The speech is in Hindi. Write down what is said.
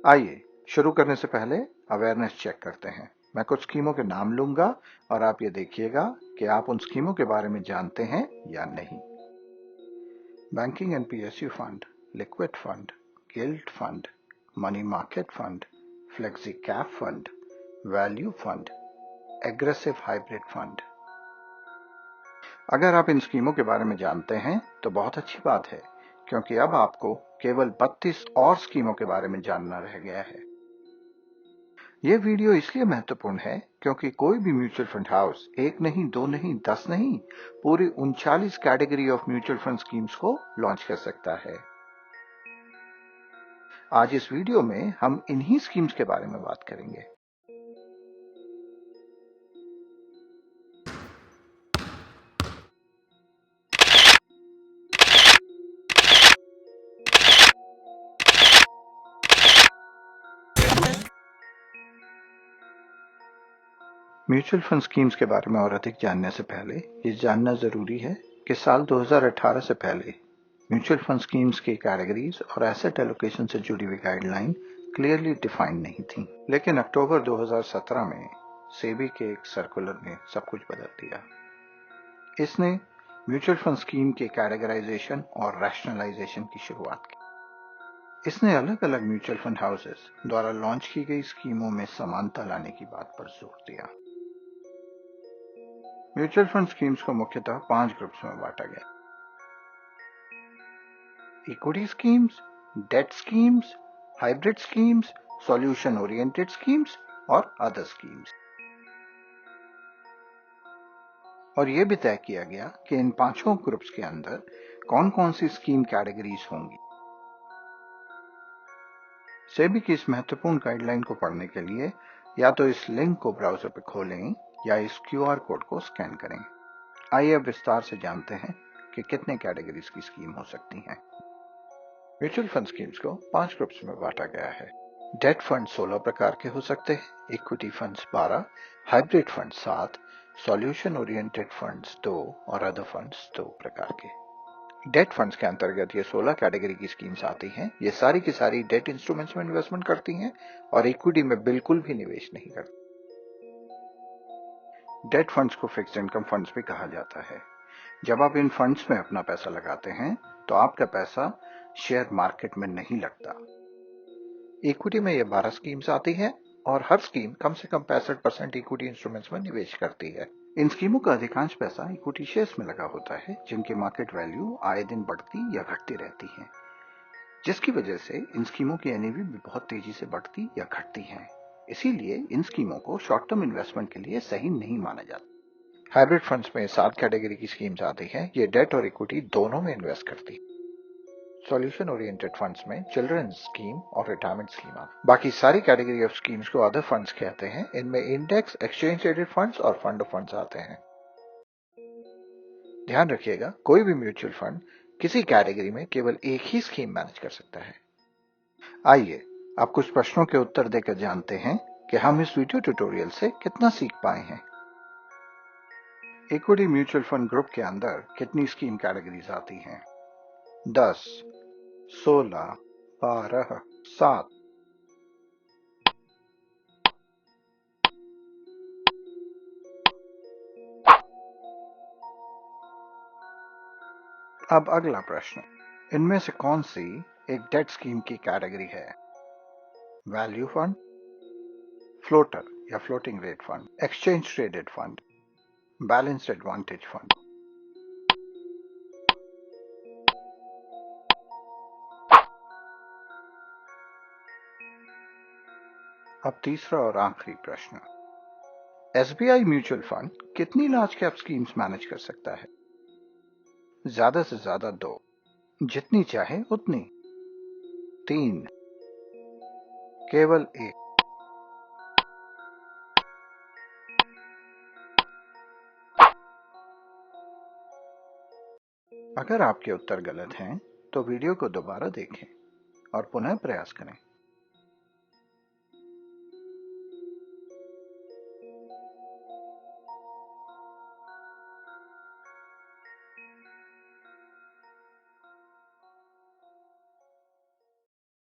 आइए शुरू करने से पहले अवेयरनेस चेक करते हैं। मैं कुछ स्कीमों के नाम लूंगा और आप ये देखिएगा कि आप उन स्कीमों के बारे में जानते हैं या नहीं। Banking and PSU fund, liquid fund, guild fund, money market fund, flexi cap fund, value fund, aggressive hybrid fund. अगर आप इन स्कीमों के बारे में जानते हैं तो बहुत अच्छी बात है, क्योंकि अब आपको केवल 32 और स्कीमों के बारे में जानना रह गया है। यह वीडियो इसलिए महत्वपूर्ण है क्योंकि कोई भी म्यूचुअल फंड हाउस एक नहीं, दो नहीं, 10 नहीं, पूरी 39 category of mutual fund schemes को लॉन्च कर सकता है। आज इस वीडियो में हम इन्हीं स्कीम्स के बारे में बात करेंगे। म्यूचुअल फंड स्कीम्स के बारे में और अधिक जानने से पहले ये जानना जरूरी है कि साल 2018 से पहले म्यूचुअल फंड स्कीम्स की कैटेगरीज और एसेट एलोकेशन से जुड़ी हुई गाइडलाइन क्लियरली डिफाइंड नहीं थी। लेकिन अक्टूबर 2017 में सेबी के एक सर्कुलर ने सब कुछ बदल दिया। इसने म्यूचुअल फंड स्कीम के कैटेगराइजेशन और रैशनलाइजेशन की शुरुआत की। इसने अलग अलग म्यूचुअल फंड हाउसेस द्वारा लॉन्च की गई स्कीमों में समानता लाने की बात पर जोर दिया। म्यूचुअल फंड स्कीम्स को मुख्यतः 5 ग्रुप्स में बांटा गया: equity schemes, debt schemes, hybrid schemes, solution oriented schemes और अदर स्कीम्स। और यह भी तय किया गया कि इन पांचों ग्रुप्स के अंदर कौन कौन सी स्कीम कैटेगरीज होंगी। सेबी की इस महत्वपूर्ण गाइडलाइन को पढ़ने के लिए या तो इस लिंक को ब्राउजर पर खोलें या इस क्यूआर कोड को स्कैन करें। आइए अब विस्तार से जानते हैं कि कितने कैटेगरीज की स्कीम हो सकती हैं। म्यूचुअल फंड स्कीम्स को 5 ग्रुप्स में बांटा गया है। डेट फंड 16 प्रकार के हो सकते हैं, equity funds 12, hybrid fund 7, solution oriented funds 2 और अदर फंड्स 2 प्रकार के। डेट फंड्स के अंतर्गत ये 16 कैटेगरी की स्कीम्स आती हैं। ये सारी की सारी डेट इंस्ट्रूमेंट्स में इन्वेस्टमेंट करती हैं और इक्विटी में बिल्कुल भी निवेश नहीं करती। डेट फंड्स को फिक्स्ड इनकम फंड्स भी कहा जाता है। जब आप इन फंड्स में अपना पैसा लगाते हैं तो आपका पैसा शेयर मार्केट में नहीं लगता। इक्विटी में ये 12 स्कीम्स आती हैं और हर स्कीम कम से कम 65% इक्विटी इंस्ट्रूमेंट्स में निवेश करती है। इन स्कीमों का अधिकांश पैसा इक्विटी शेयर्स में लगा होता है, जिनकी मार्केट वैल्यू आए दिन बढ़ती या घटती रहती है, जिसकी वजह से इन स्कीमों की एनएवी भी बहुत तेजी से बढ़ती या घटती है। इसीलिए इन स्कीमों को शॉर्ट टर्म इन्वेस्टमेंट के लिए सही नहीं माना जाता। हाइब्रिड फंड्स में 7 कैटेगरी की स्कीम्स आती हैं। ये डेट और इक्विटी दोनों में इन्वेस्ट करती है। सॉल्यूशन ओरिएंटेड फंड्स में चिल्ड्रंस स्कीम और रिटायरमेंट स्कीम आती। बाकी सारी कैटेगरी ऑफ स्कीम्स को अदर फंड्स कहते हैं। इनमें इंडेक्स, एक्सचेंज ट्रेडेड फंड्स और फंड ऑफ फंड्स आते हैं। ध्यान रखिएगा, कोई भी म्यूचुअल फंड किसी कैटेगरी में केवल एक ही स्कीम मैनेज कर सकता है। आइए अब कुछ प्रश्नों के उत्तर देकर जानते हैं कि हम इस वीडियो ट्यूटोरियल से कितना सीख पाए हैं। इक्विटी म्यूचुअल फंड ग्रुप के अंदर कितनी स्कीम कैटेगरीज आती हैं? 10, 16, 12, 7। अब अगला प्रश्न, इनमें से कौन सी एक डेट स्कीम की कैटेगरी है? वैल्यू फंड, फ्लोटर या floating rate fund, exchange traded fund, balanced advantage fund. अब तीसरा और आखिरी प्रश्न, एसबीआई म्यूचुअल फंड कितनी लार्ज कैप स्कीम्स मैनेज कर सकता है? ज्यादा से ज्यादा 2, जितनी चाहे उतनी, 3, केवल 1। अगर आपके उत्तर गलत हैं तो वीडियो को दोबारा देखें और पुनः प्रयास करें।